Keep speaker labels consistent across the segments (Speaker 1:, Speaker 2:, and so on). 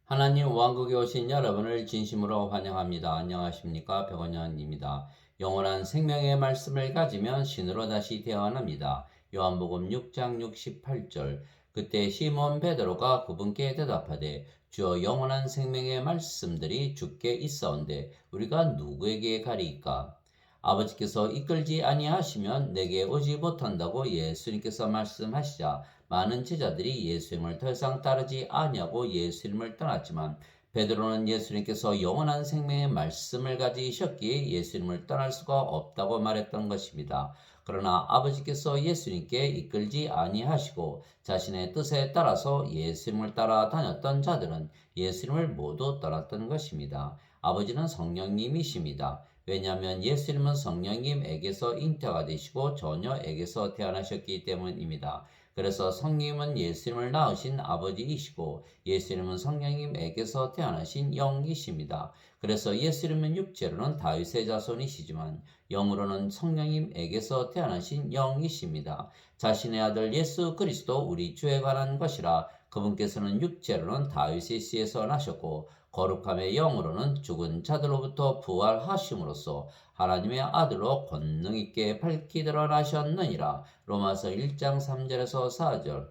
Speaker 1: 하나님 왕국에 오신 여러분을 진심으로 환영합니다. 안녕하십니까? 백원현입니다. 영원한 생명의 말씀을 가지면 신으로 다시 태어납니다. 요한복음 6장 68절. 그때 시몬 베드로가 그분께 대답하되 주여 영원한 생명의 말씀들이 주께 있사온데 우리가 누구에게 가리이까? 아버지께서 이끌지 아니하시면 내게 오지 못한다고 예수님께서 말씀하시자 많은 제자들이 예수님을 더 이상 따르지 아니하고 예수님을 떠났지만 베드로는 예수님께서 영원한 생명의 말씀을 가지셨기에 예수님을 떠날 수가 없다고 말했던 것입니다. 그러나 아버지께서 예수님께 이끌지 아니하시고 자신의 뜻에 따라서 예수님을 따라 다녔던 자들은 예수님을 모두 떠났던 것입니다. 아버지는 성령님이십니다. 왜냐하면 예수님은 성령님에게서 잉태가 되시고 처녀에게서 태어나셨기 때문입니다. 그래서 성령님은 예수님을 낳으신 아버지이시고 예수님은 성령님에게서 태어나신 영이십니다. 그래서 예수님은 육체로는 다윗의 자손이시지만 영으로는 성령님에게서 태어나신 영이십니다. 자신의 아들 예수 그리스도 우리 주에 관한 것이라 그분께서는 육체로는 다윗의 씨에서 나셨고 거룩함의 영으로는 죽은 자들로부터 부활하심으로써 하나님의 아들로 권능 있게 밝히 드러나셨느니라. 로마서 1장 3절에서 4절.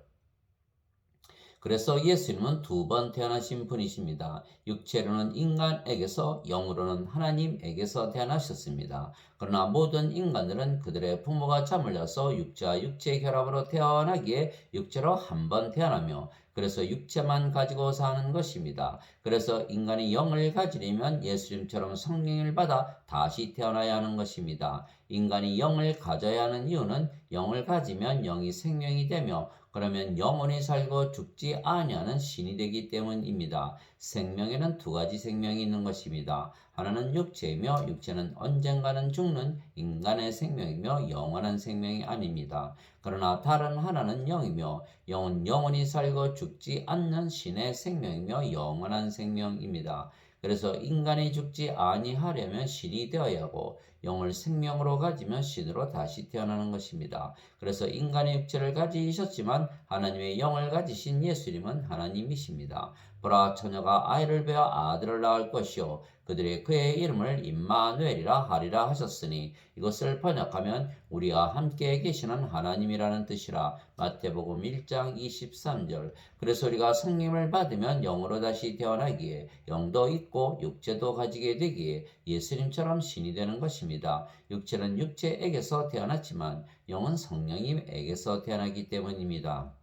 Speaker 1: 그래서 예수님은 두 번 태어나신 분이십니다. 육체로는 인간에게서 영으로는 하나님에게서 태어나셨습니다. 그러나 모든 인간들은 그들의 부모가 잠을 자서 육체와 육체의 결합으로 태어나기에 육체로 한 번 태어나며 그래서 육체만 가지고 사는 것입니다. 그래서 인간이 영을 가지려면 예수님처럼 성령을 받아 다시 태어나야 하는 것입니다. 인간이 영을 가져야 하는 이유는 영을 가지면 영이 생명이 되며 그러면 영원히 살고 죽지 아니하는 신이 되기 때문입니다. 생명에는 두 가지 생명이 있는 것입니다. 하나는 육체이며 육체는 언젠가는 죽는 인간의 생명이며 영원한 생명이 아닙니다. 그러나 다른 하나는 영이며 영은 영원히 살고 죽지 않는 신의 생명이며 영원한 생명입니다. 그래서 인간이 죽지 아니하려면 신이 되어야 하고 영을 생명으로 가지면 신으로 다시 태어나는 것입니다. 그래서 인간의 육체를 가지셨지만 하나님의 영을 가지신 예수님은 하나님이십니다. 보라 처녀가 아이를 베어 아들을 낳을 것이요 그들이 그의 이름을 임마누엘이라 하리라 하셨으니 이것을 번역하면 우리와 함께 계시는 하나님이라는 뜻이라. 마태복음 1장 23절. 그래서 우리가 성령을 받으면 영으로 다시 태어나기에 영도 있고 육체도 가지게 되기에 예수님처럼 신이 되는 것입니다. 육체는 육체에게서 태어났지만 영은 성령님에게서 태어나기 때문입니다.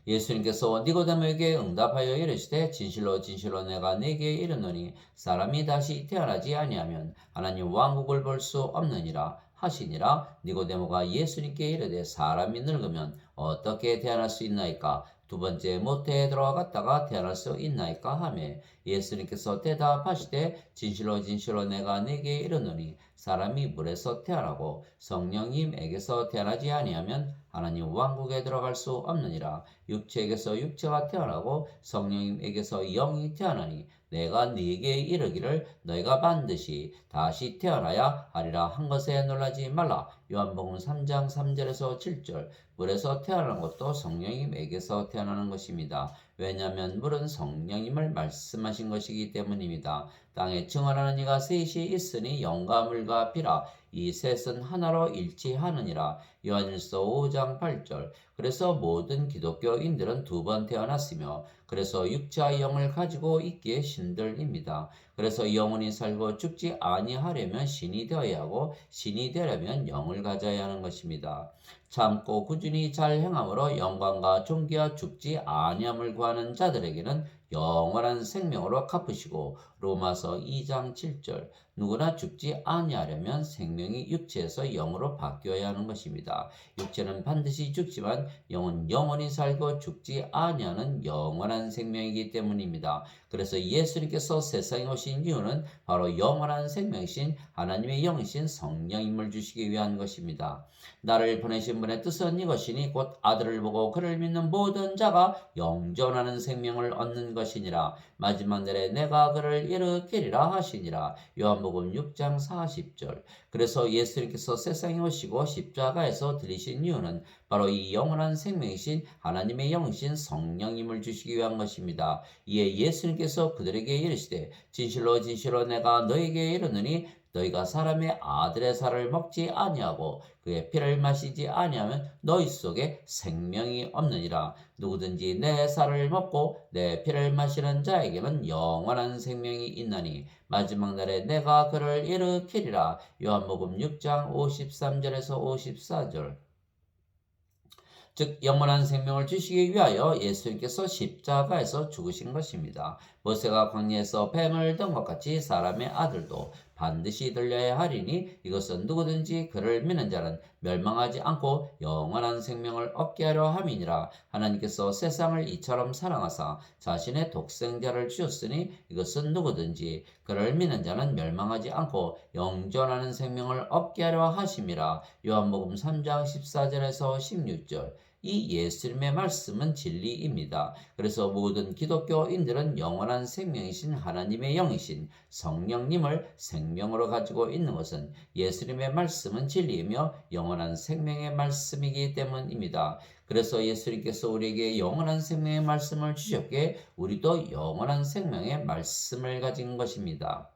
Speaker 1: 예수님께서 니고데모에게 응답하여 이르시되 진실로 진실로 내가 네게 이르노니 사람이 다시 태어나지 아니하면 하나님 왕국을 볼 수 없느니라 하시니라. 니고데모가 예수님께 이르되 사람이 늙으면 어떻게 태어날 수 있나이까? 두 번째 모태에 들어갔다가 태어날 수 있나이까 하매 예수님께서 대답하시되 진실로 진실로 내가 네게 이르노니 사람이 물에서 태어나고 성령님에게서 태어나지 아니하면 하나님 왕국에 들어갈 수 없느니라. 육체에게서 육체가 태어나고 성령님에게서 영이 태어나니 내가 네게 이르기를 너희가 반드시 다시 태어나야 하리라 한 것에 놀라지 말라. 요한복음 3장 3절에서 7절. 물에서 태어나는 것도 성령님에게서 태어나는 것입니다. 왜냐하면 물은 성령님을 말씀하신 것이기 때문입니다. 땅에 증언하는 이가 셋이 있으니 영과 물과 비라. 이 셋은 하나로 일치하느니라. 요한일서 5장 8절. 그래서 모든 기독교인들은 두 번 태어났으며 그래서 육체와 영을 가지고 있기에 신들입니다. 그래서 영원히 살고 죽지 아니하려면 신이 되어야 하고 신이 되려면 영을 가져야 하는 것입니다. 참고 꾸준히 잘 행함으로 영광과 존귀와 죽지 아니함을 구하는 자들에게는 영원한 생명으로 갚으시고 로마서 2장 7절. 누구나 죽지 아니하려면 생명이 육체에서 영으로 바뀌어야 하는 것입니다. 육체는 반드시 죽지만 영은 영원히 살고 죽지 아니하는 영원한 생명이기 때문입니다. 그래서 예수님께서 세상에 오신 이유는 바로 영원한 생명이신 하나님의 영이신 성령님을 주시기 위한 것입니다. 나를 보내신 분의 뜻은 이것이니 곧 아들을 보고 그를 믿는 모든 자가 영존하는 생명을 얻는 것이니라. 마지막 날에 내가 그를 일으키리라 하시니라. 요한복음 6장 40절. 그래서 그래서 예수님께서 세상에 오시고 십자가에서 들리신 이유는 바로 이 영원한 생명이신 하나님의 영이신 성령님을 주시기 위한 것입니다. 이에 예수님께서 그들에게 이르시되 진실로 진실로 내가 너에게 이르노니 너희가 사람의 아들의 살을 먹지 아니하고 그의 피를 마시지 아니하면 너희 속에 생명이 없느니라. 누구든지 내 살을 먹고 내 피를 마시는 자에게는 영원한 생명이 있나니 마지막 날에 내가 그를 일으키리라. 요한복음 6장 53절에서 54절. 즉 영원한 생명을 주시기 위하여 예수님께서 십자가에서 죽으신 것입니다. 모세가 광야에서 뱀을 든 것 같이 사람의 아들도 반드시 들려야 하리니 이것은 누구든지 그를 믿는 자는 멸망하지 않고 영원한 생명을 얻게 하려 함이니라. 하나님께서 세상을 이처럼 사랑하사 자신의 독생자를 주셨으니 이것은 누구든지 그를 믿는 자는 멸망하지 않고 영존하는 생명을 얻게 하려 하심이라. 요한복음 3장 14절에서 16절. 이 예수님의 말씀은 진리입니다. 그래서 모든 기독교인들은 영원한 생명이신 하나님의 영이신 성령님을 생명으로 가지고 있는 것은 예수님의 말씀은 진리이며 영원한 생명의 말씀이기 때문입니다. 그래서 예수님께서 우리에게 영원한 생명의 말씀을 주셨기에 우리도 영원한 생명의 말씀을 가진 것입니다.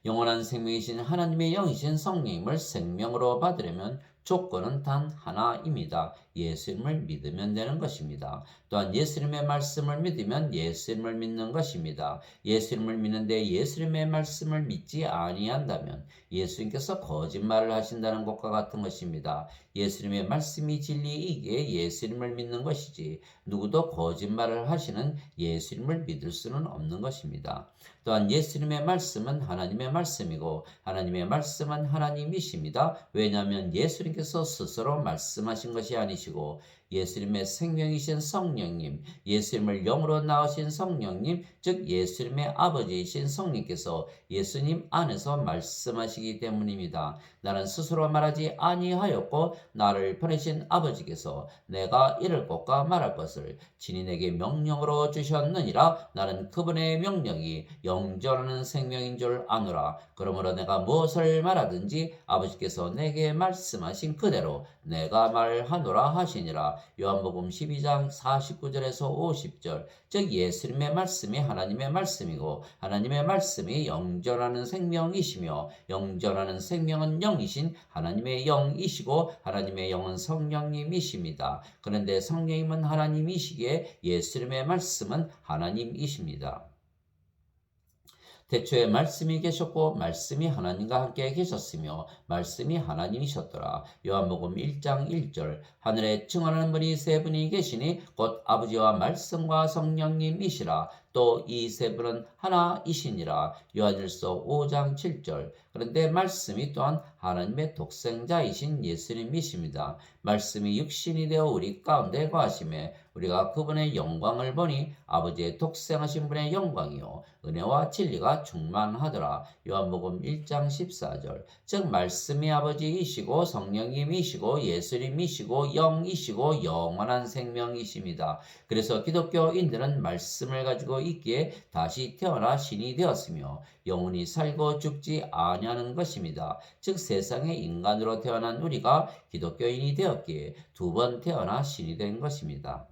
Speaker 1: 영원한 생명이신 하나님의 영이신 성령님을 생명으로 받으려면 조건은 단 하나입니다. 예수님을 믿으면 되는 것입니다. 또한 예수님의 말씀을 믿으면 예수님을 믿는 것입니다. 예수님을 믿는데 예수님의 말씀을 믿지 아니한다면 예수님께서 거짓말을 하신다는 것과 같은 것입니다. 예수님의 말씀이 진리이기에 예수님을 믿는 것이지 누구도 거짓말을 하시는 예수님을 믿을 수는 없는 것입니다. 또한 예수님의 말씀은 하나님의 말씀이고 하나님의 말씀은 하나님이십니다. 왜냐하면 예수님께서 스스로 말씀하신 것이 아니시고 예수님의 생명이신 성령님, 예수님을 영으로 낳으신 성령님, 즉 예수님의 아버지이신 성령께서 예수님 안에서 말씀하시기 때문입니다. 나는 스스로 말하지 아니하였고 나를 보내신 아버지께서 내가 이를 것과 말할 것을 친히 내게 명령으로 주셨느니라. 나는 그분의 명령이 영존하는 생명인 줄 아노라. 그러므로 내가 무엇을 말하든지 아버지께서 내게 말씀하신 그대로 내가 말하노라 하시니라. 요한복음 12장 49절에서 50절. 즉 예수님의 말씀이 하나님의 말씀이고 하나님의 말씀이 영존하는 생명이시며 영존하는 생명은 영이신 하나님의 영이시고 하나님의 영은 성령님이십니다. 그런데 성령님은 하나님이시기에 예수님의 말씀은 하나님이십니다. 태초에 말씀이 계셨고 말씀이 하나님과 함께 계셨으며 말씀이 하나님이셨더라. 요한복음 1장 1절. 하늘에 증언하는 분이 세 분이 계시니 곧 아버지와 말씀과 성령님이시라. 또 이 세 분은 하나이시니라. 요한일서 5장 7절. 그런데 말씀이 또한 하나님의 독생자이신 예수님이십니다. 말씀이 육신이 되어 우리 가운데 거하심에 우리가 그분의 영광을 보니 아버지의 독생하신 분의 영광이요 은혜와 진리가 충만하더라. 요한복음 1장 14절. 즉 말씀이 아버지이시고 성령님이시고 예수님이시고 영이시고 영원한 생명이십니다. 그래서 기독교인들은 말씀을 가지고 있기에 다시 태어나 신이 되었으며 영원히 살고 죽지 아니하는 것입니다. 즉 세상에 인간으로 태어난 우리가 기독교인이 되었기에 두 번 태어나 신이 된 것입니다.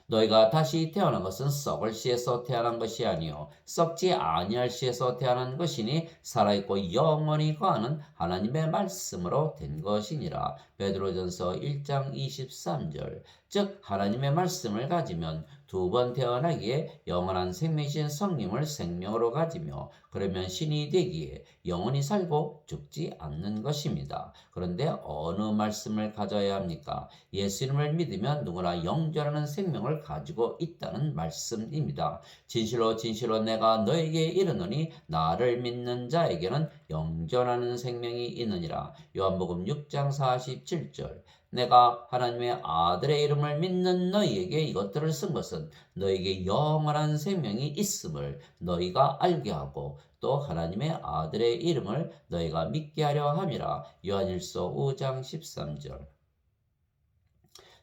Speaker 1: 너희가 다시 태어난 것은 썩을 씨에서 태어난 것이 아니요 썩지 아니할 씨에서 태어난 것이니 살아있고 영원히 거하는 하나님의 말씀으로 된 것이니라. 베드로전서 1장 23절. 즉 하나님의 말씀을 가지면 두 번 태어나기에 영원한 생명이신 성령을 생명으로 가지며 그러면 신이 되기에 영원히 살고 죽지 않는 것입니다. 그런데 어느 말씀을 가져야 합니까? 예수님을 믿으면 누구나 영존하는 생명을 가지고 있다는 말씀입니다. 진실로 진실로 내가 너에게 이르노니 나를 믿는 자에게는 영존하는 생명이 있느니라. 요한복음 6장 47절. 내가 하나님의 아들의 이름을 믿는 너희에게 이것들을 쓴 것은 너희에게 영원한 생명이 있음을 너희가 알게 하고 또 하나님의 아들의 이름을 너희가 믿게 하려 함이라. 요한일서 5장 13절.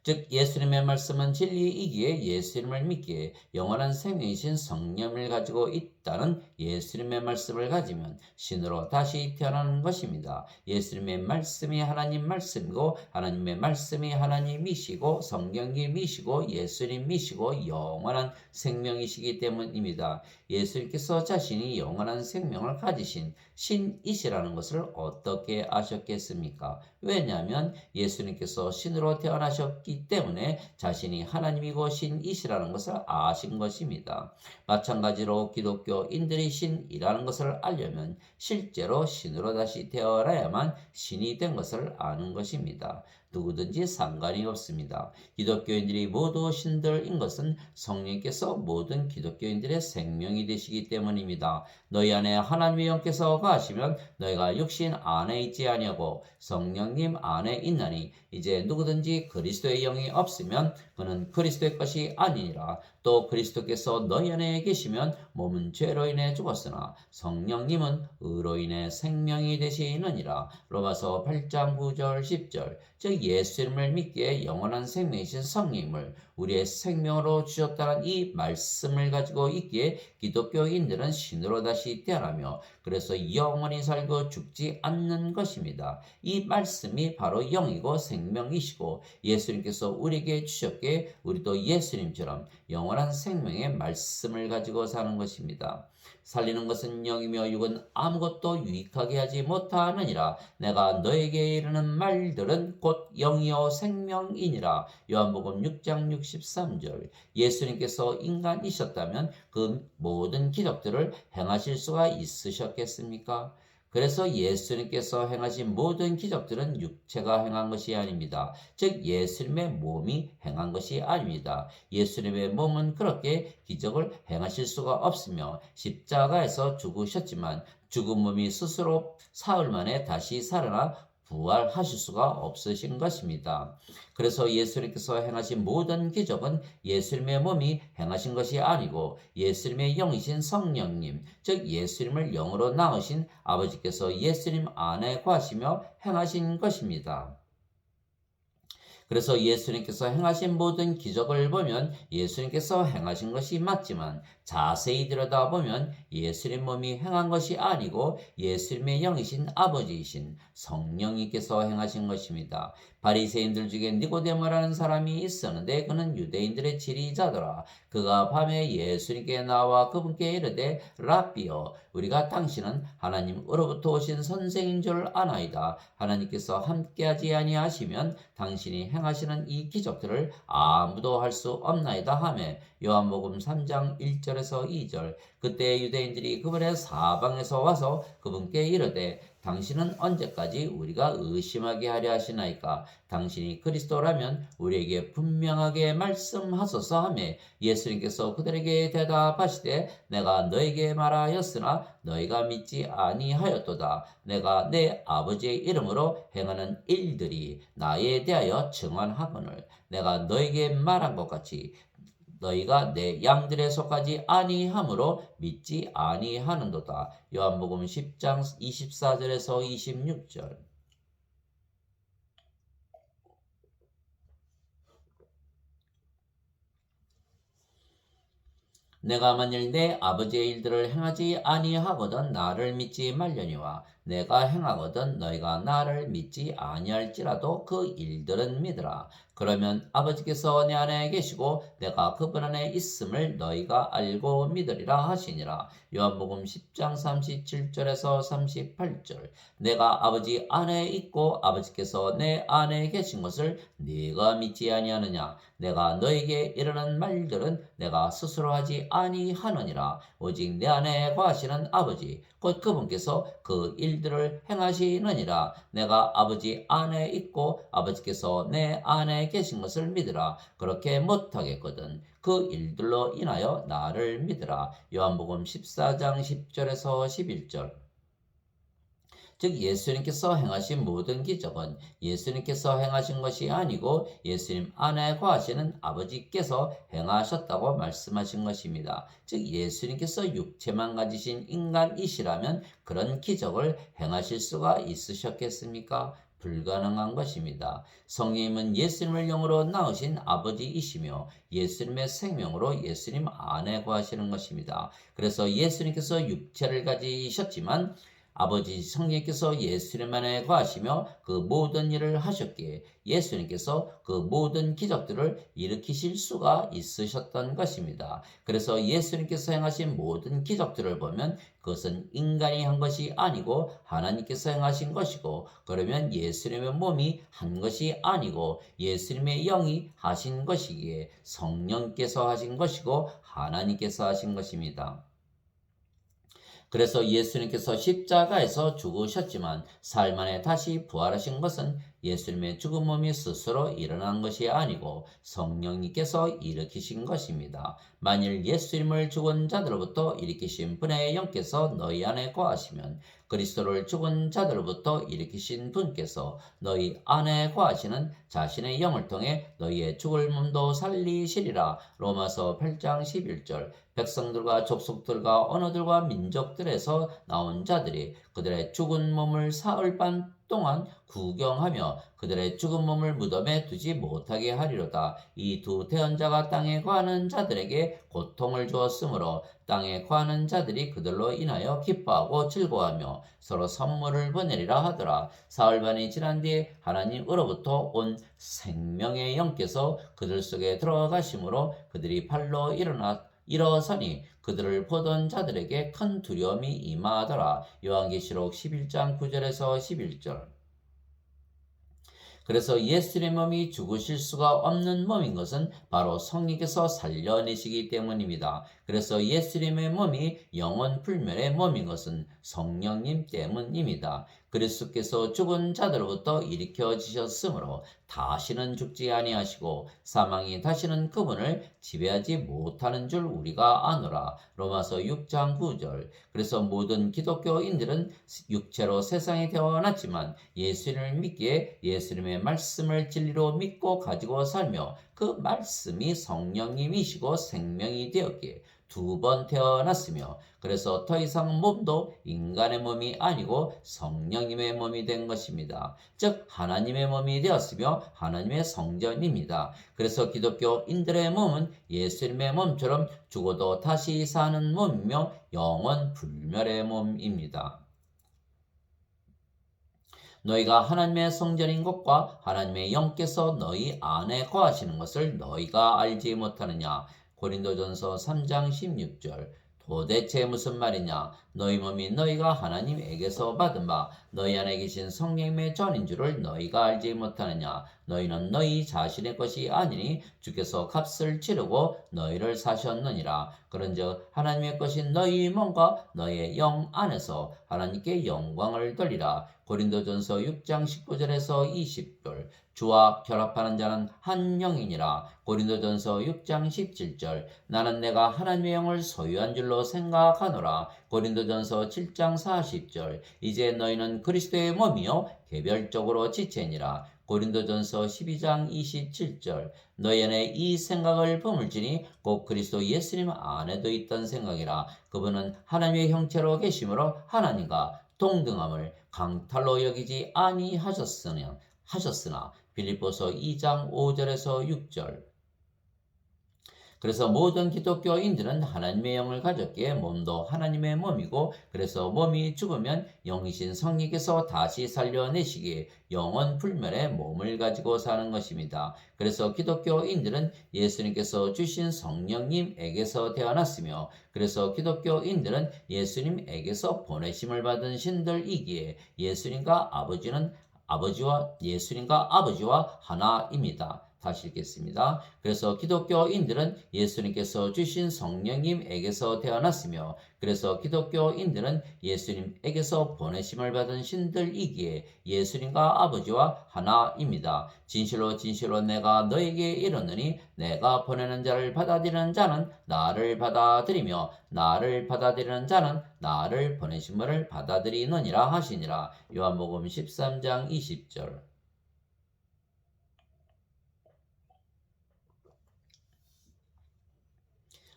Speaker 1: 즉 예수님의 말씀은 진리이기에 예수님을 믿기에 영원한 생명이신 성령을 가지고 있다는 예수님의 말씀을 가지면 신으로 다시 태어나는 것입니다. 예수님의 말씀이 하나님 말씀이고 하나님의 말씀이 하나님이시고 성령님이시고 예수님이시고 영원한 생명이시기 때문입니다. 예수님께서 자신이 영원한 생명을 가지신 신이시라는 것을 어떻게 아셨겠습니까? 왜냐하면 예수님께서 신으로 태어나셨기 때문에 자신이 하나님이고 신이시라는 것을 아신 것입니다. 마찬가지로 기독교인들이 신이라는 것을 알려면 실제로 신으로 다시 태어나야만 신이 된 것을 아는 것입니다. 누구든지 상관이 없습니다. 기독교인들이 모두 신들인 것은 성령께서 모든 기독교인들의 생명이 되시기 때문입니다. 너희 안에 하나님의 영께서 거하시면 너희가 육신 안에 있지 아니하고 성령님 안에 있나니 이제 누구든지 그리스도의 영이 없으면 그는 그리스도의 것이 아니니라. 또 그리스도께서 너희 안에 계시면 몸은 죄로 인해 죽었으나 성령님은 의로 인해 생명이 되시느니라. 로마서 8장 9절 10절. 즉 예수님을 믿기에 영원한 생명이신 성령님을 우리의 생명으로 주셨다는 이 말씀을 가지고 있기에 기독교인들은 신으로 다시 태어나며 그래서 영원히 살고 죽지 않는 것입니다. 이 말씀이 바로 영이고 생명이시고 예수님께서 우리에게 주셨기에 우리도 예수님처럼 영원한 생명의 말씀을 가지고 사는 것입니다. 살리는 것은 영이며 육은 아무것도 유익하게 하지 못하느니라. 내가 너에게 이르는 말들은 곧 영이요 생명이니라. 요한복음 6장 63절. 예수님께서 인간이셨다면 그 모든 기적들을 행하실 수가 있으셨겠습니까? 그래서 예수님께서 행하신 모든 기적들은 육체가 행한 것이 아닙니다. 즉 예수님의 몸이 행한 것이 아닙니다. 예수님의 몸은 그렇게 기적을 행하실 수가 없으며 십자가에서 죽으셨지만 죽은 몸이 스스로 사흘 만에 다시 살아나 부활하실 수가 없으신 것입니다. 그래서 예수님께서 행하신 모든 기적은 예수님의 몸이 행하신 것이 아니고 예수님의 영이신 성령님, 즉 예수님을 영으로 낳으신 아버지께서 예수님 안에 거하시며 행하신 것입니다. 그래서 예수님께서 행하신 모든 기적을 보면 예수님께서 행하신 것이 맞지만 자세히 들여다보면 예수님 몸이 행한 것이 아니고 예수님의 영이신 아버지이신 성령님께서 행하신 것입니다. 바리새인들 중에 니고데모라는 사람이 있었는데 그는 유대인들의 지리자더라. 그가 밤에 예수님께 나와 그분께 이르되 랍비여 우리가 당신은 하나님으로부터 오신 선생인 줄 아나이다. 하나님께서 함께하지 아니하시면 당신이 행하시는 이 기적들을 아무도 할 수 없나이다 하며 요한복음 3장 1절에서 2절. 그때 유대인들이 그분의 사방에서 와서 그분께 이르되 당신은 언제까지 우리가 의심하게 하려 하시나이까? 당신이 그리스도라면 우리에게 분명하게 말씀하소서 하며 예수님께서 그들에게 대답하시되 내가 너에게 말하였으나 너희가 믿지 아니하였도다. 내가 내 아버지의 이름으로 행하는 일들이 나에 대하여 증언하거늘 내가 너에게 말한 것 같이 너희가 내 양들에 속하지 아니함으로 믿지 아니하는도다. 요한복음 10장 24절에서 26절. 내가 만일 내 아버지의 일들을 행하지 아니하거든 나를 믿지 말려니와 내가 행하거든 너희가 나를 믿지 아니할지라도 그 일들은 믿으라. 그러면 아버지께서 내 안에 계시고 내가 그분 안에 있음을 너희가 알고 믿으리라 하시니라. 요한복음 10장 37절에서 38절. 내가 아버지 안에 있고 아버지께서 내 안에 계신 것을 네가 믿지 아니하느냐. 내가 너에게 이르는 말들은 내가 스스로 하지 아니하느니라. 오직 내 안에 거하시는 아버지 곧 그분께서 그 일들을 행하시느니라. 내가 아버지 안에 있고 아버지께서 내 안에 계신 것을 믿으라. 그렇게 못하겠거든 그 일들로 인하여 나를 믿으라. 요한복음 14장 10절에서 11절. 즉 예수님께서 행하신 모든 기적은 예수님께서 행하신 것이 아니고 예수님 안에 거하시는 아버지께서 행하셨다고 말씀하신 것입니다. 즉 예수님께서 육체만 가지신 인간이시라면 그런 기적을 행하실 수가 있으셨겠습니까? 불가능한 것입니다. 성령님은 예수님을 영으로 낳으신 아버지이시며 예수님의 생명으로 예수님 안에 거하시는 것입니다. 그래서 예수님께서 육체를 가지셨지만 아버지 성령께서 예수님 안에 거하시며 그 모든 일을 하셨기에 예수님께서 그 모든 기적들을 일으키실 수가 있으셨던 것입니다. 그래서 예수님께서 행하신 모든 기적들을 보면 그것은 인간이 한 것이 아니고 하나님께서 행하신 것이고, 그러면 예수님의 몸이 한 것이 아니고 예수님의 영이 하신 것이기에 성령께서 하신 것이고 하나님께서 하신 것입니다. 그래서 예수님께서 십자가에서 죽으셨지만 사흘 만에 다시 부활하신 것은 예수님의 죽은 몸이 스스로 일어난 것이 아니고 성령님께서 일으키신 것입니다. 만일 예수님을 죽은 자들로부터 일으키신 분의 영께서 너희 안에 거하시면 그리스도를 죽은 자들로부터 일으키신 분께서 너희 안에 거하시는 자신의 영을 통해 너희의 죽을 몸도 살리시리라. 로마서 8장 11절. 백성들과 족속들과 언어들과 민족들에서 나온 자들이 그들의 죽은 몸을 사흘 반 동안 구경하며 그들의 죽은 몸을 무덤에 두지 못하게 하리로다. 이 두 태언자가 땅에 거하는 자들에게 고통을 주었으므로 땅에 거하는 자들이 그들로 인하여 기뻐하고 즐거워하며 서로 선물을 보내리라 하더라. 사흘 반이 지난 뒤에 하나님으로부터 온 생명의 영께서 그들 속에 들어가심으로 그들이 발로 일어서니 그들을 보던 자들에게 큰 두려움이 임하더라. 요한계시록 11장 9절에서 11절. 그래서 예수님의 몸이 죽으실 수가 없는 몸인 것은 바로 성령께서 살려내시기 때문입니다. 그래서 예수님의 몸이 영원 불멸의 몸인 것은 성령님 때문입니다. 그리스도께서 죽은 자들로부터 일으켜지셨으므로 다시는 죽지 아니하시고 사망이 다시는 그분을 지배하지 못하는 줄 우리가 아노라. 로마서 6장 9절. 그래서 모든 기독교인들은 육체로 세상에 태어났지만 예수님을 믿기에 예수님의 말씀을 진리로 믿고 가지고 살며 그 말씀이 성령님이시고 생명이 되었기에 두 번 태어났으며 그래서 더 이상 몸도 인간의 몸이 아니고 성령님의 몸이 된 것입니다. 즉 하나님의 몸이 되었으며 하나님의 성전입니다. 그래서 기독교인들의 몸은 예수님의 몸처럼 죽어도 다시 사는 몸이며 영원 불멸의 몸입니다. 너희가 하나님의 성전인 것과 하나님의 영께서 너희 안에 거하시는 것을 너희가 알지 못하느냐. 고린도전서 3장 16절. 도대체 무슨 말이냐? 너희 몸이 너희가 하나님에게서 받은 바 너희 안에 계신 성령님의 전인 줄을 너희가 알지 못하느냐? 너희는 너희 자신의 것이 아니니 주께서 값을 치르고 너희를 사셨느니라. 그런즉 하나님의 것인 너희 몸과 너희의 영 안에서 하나님께 영광을 돌리라. 고린도전서 6장 19절에서 20절. 주와 결합하는 자는 한 영이니라. 고린도전서 6장 17절. 나는 내가 하나님의 영을 소유한 줄로 생각하노라. 고린도전서 7장 40절. 이제 너희는 그리스도의 몸이요 개별적으로 지체니라. 고린도전서 12장 27절. 너희 안에 이 생각을 품을지니 곧 그리스도 예수님 안에도 있던 생각이라. 그분은 하나님의 형체로 계심으로 하나님과 동등함을 강탈로 여기지 아니하셨으나 빌립보서 2장 5절에서 6절. 그래서 모든 기독교인들은 하나님의 영을 가졌기에 몸도 하나님의 몸이고, 그래서 몸이 죽으면 영이신 성령께서 다시 살려내시기에 영원 불멸의 몸을 가지고 사는 것입니다. 그래서 기독교인들은 예수님께서 주신 성령님에게서 태어났으며, 그래서 기독교인들은 예수님에게서 보내심을 받은 신들이기에 예수님과 아버지와 하나입니다. 다시 읽겠습니다. 그래서 기독교인들은 예수님께서 주신 성령님에게서 태어났으며, 그래서 기독교인들은 예수님에게서 보내심을 받은 신들이기에 예수님과 아버지와 하나입니다. 진실로 진실로 내가 너에게 이르노니 내가 보내는 자를 받아들이는 자는 나를 받아들이며 나를 받아들이는 자는 나를 보내심을 받아들이느니라 하시니라. 요한복음 13장 20절.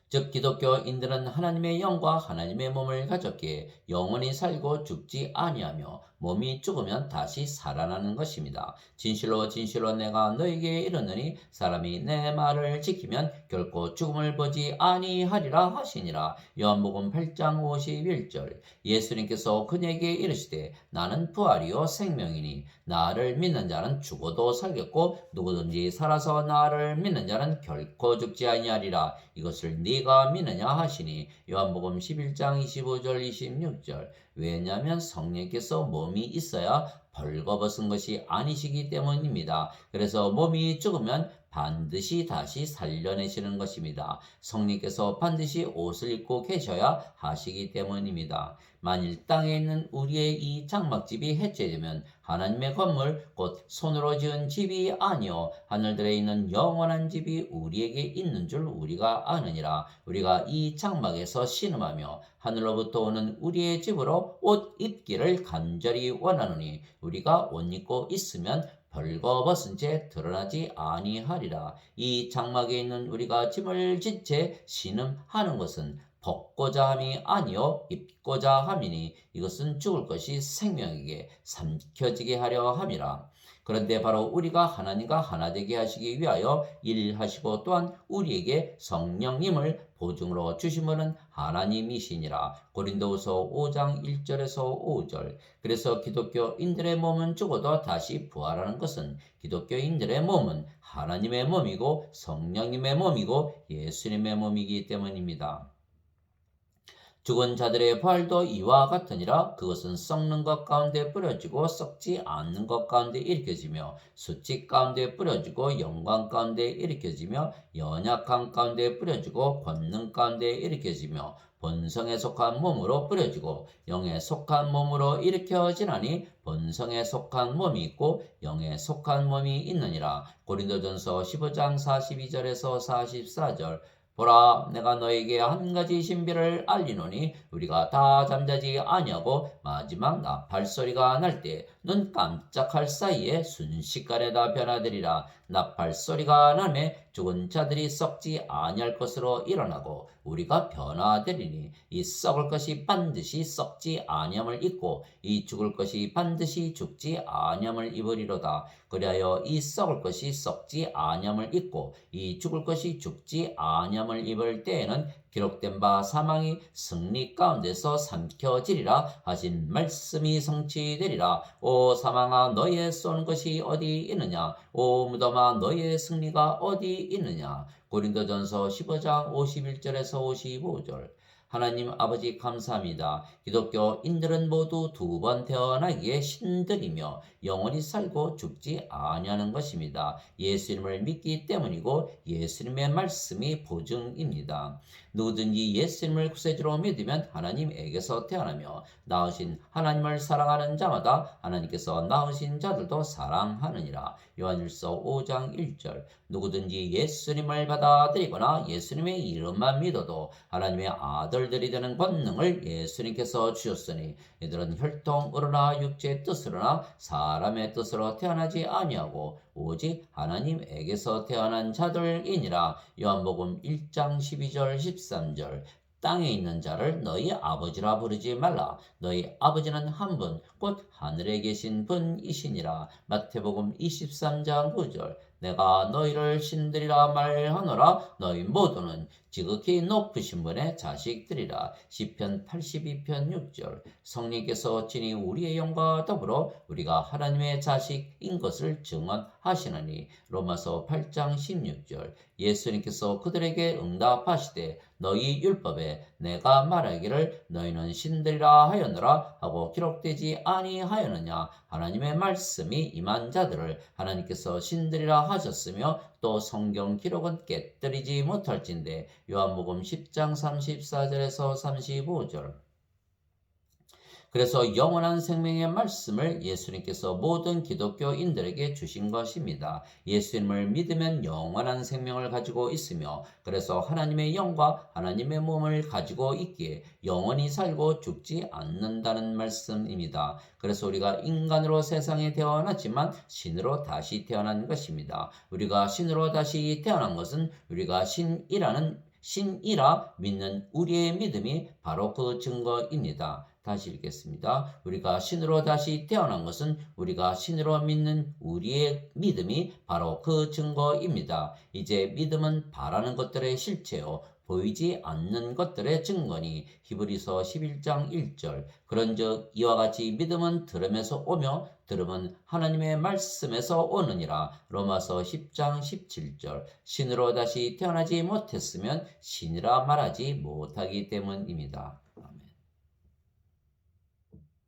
Speaker 1: 즉 기독교인들은 하나님의 영과 하나님의 몸을 가졌기에 영원히 살고 죽지 아니하며 몸이 죽으면 다시 살아나는 것입니다. 진실로 진실로 내가 너에게 이르노니 사람이 내 말을 지키면 결코 죽음을 보지 아니하리라 하시니라. 요한복음 8장 51절. 예수님께서 그에게 이르시되 나는 부활이요 생명이니 나를 믿는 자는 죽어도 살겠고 누구든지 살아서 나를 믿는 자는 결코 죽지 아니하리라. 이것을 네가 믿느냐 하시니. 요한복음 11장 25절 26절. 왜냐하면 성령께서 몸이 있어야 벌거벗은 것이 아니시기 때문입니다. 그래서 몸이 죽으면 반드시 다시 살려내시는 것입니다. 성령께서 반드시 옷을 입고 계셔야 하시기 때문입니다. 만일 땅에 있는 우리의 이 장막집이 해체되면 하나님의 건물 곧 손으로 지은 집이 아니요 하늘들에 있는 영원한 집이 우리에게 있는 줄 우리가 아느니라. 우리가 이 장막에서 신음하며 하늘로부터 오는 우리의 집으로 옷 입기를 간절히 원하노니 우리가 옷 입고 있으면 벌거벗은 채 드러나지 아니하리라. 이 장막에 있는 우리가 짐을 진 채 신음하는 것은 벗고자 함이 아니요 입고자 함이니 이것은 죽을 것이 생명에게 삼켜지게 하려 함이라. 그런데 바로 우리가 하나님과 하나 되게 하시기 위하여 일하시고 또한 우리에게 성령님을 보증으로 주심은 하나님이시니라. 고린도후서 5장 1절에서 5절. 그래서 기독교인들의 몸은 죽어도 다시 부활하는 것은 기독교인들의 몸은 하나님의 몸이고 성령님의 몸이고 예수님의 몸이기 때문입니다. 죽은 자들의 부활도 이와 같으니라. 그것은 썩는 것 가운데 뿌려지고 썩지 않는 것 가운데 일으켜지며 수치 가운데 뿌려지고 영광 가운데 일으켜지며 연약함 가운데 뿌려지고 권능 가운데 일으켜지며 본성에 속한 몸으로 뿌려지고 영에 속한 몸으로 일으켜지나니 본성에 속한 몸이 있고 영에 속한 몸이 있느니라. 고린도전서 15장 42절에서 44절. 보라, 내가 너에게 한 가지 신비를 알리노니 우리가 다 잠자지 아니하고 마지막 나팔 소리가 날 때 눈 깜짝할 사이에 순식간에 다 변화되리라. 나팔 소리가 나매 죽은 자들이 썩지 아니할 것으로 일어나고 우리가 변화되리니 이 썩을 것이 반드시 썩지 아니함을 입고 이 죽을 것이 반드시 죽지 아니함을 입으리로다. 그리하여 이 썩을 것이 썩지 아니함을 입고 이 죽을 것이 죽지 아니함을 입을 때에는 기록된 바 사망이 승리 가운데서 삼켜지리라 하신 말씀이 성취되리라. 오 사망아 너희의 쏜 것이 어디 있느냐? 오 무덤아 너희의 승리가 어디 있느냐? 고린도전서 15장 51절에서 55절. 하나님 아버지 감사합니다. 기독교인들은 모두 두 번 태어나기에 신들이며 영원히 살고 죽지 아니하는 것입니다. 예수님을 믿기 때문이고 예수님의 말씀이 보증입니다. 누구든지 예수님을 구세주로 믿으면 하나님에게서 태어나며 낳으신 하나님을 사랑하는 자마다 하나님께서 낳으신 자들도 사랑하느니라. 요한일서 5장 1절. 누구든지 예수님을 받아들이거나 예수님의 이름만 믿어도 하나님의 아들들이 되는 권능을 예수님께서 주셨으니 이들은 혈통으로나 육체의 뜻으로나 사람의 뜻으로 태어나지 아니하고 오직 하나님에게서 태어난 자들이니라. 요한복음 1장 12절 13절. 땅에 있는 자를 너희 아버지라 부르지 말라. 너희 아버지는 한 분, 곧 하늘에 계신 분이시니라. 마태복음 23장 9절. 내가 너희를 신들이라 말하노라. 너희 모두는 지극히 높으신 분의 자식들이라. 시편 82편 6절. 성령께서 친히 우리의 영과 더불어 우리가 하나님의 자식인 것을 증언하시느니. 로마서 8장 16절. 예수님께서 그들에게 응답하시되 너희 율법에 내가 말하기를 너희는 신들이라 하였노라 하고 기록되지 아니하였느냐? 하나님의 말씀이 임한 자들을 하나님께서 신들이라 하셨으며 또 성경 기록은 깨뜨리지 못할진대. 요한복음 10장 34절에서 35절. 그래서 영원한 생명의 말씀을 예수님께서 모든 기독교인들에게 주신 것입니다. 예수님을 믿으면 영원한 생명을 가지고 있으며 그래서 하나님의 영과 하나님의 몸을 가지고 있기에 영원히 살고 죽지 않는다는 말씀입니다. 그래서 우리가 인간으로 세상에 태어났지만 신으로 다시 태어난 것입니다. 우리가 신으로 다시 태어난 것은 우리가 신이라 믿는 우리의 믿음이 바로 그 증거입니다. 다시 읽겠습니다. 우리가 신으로 다시 태어난 것은 우리가 신으로 믿는 우리의 믿음이 바로 그 증거입니다. 이제 믿음은 바라는 것들의 실체요, 보이지 않는 것들의 증거니. 히브리서 11장 1절. 그런즉 이와 같이 믿음은 들음에서 오며 들음은 하나님의 말씀에서 오느니라. 로마서 10장 17절. 신으로 다시 태어나지 못했으면 신이라 말하지 못하기 때문입니다.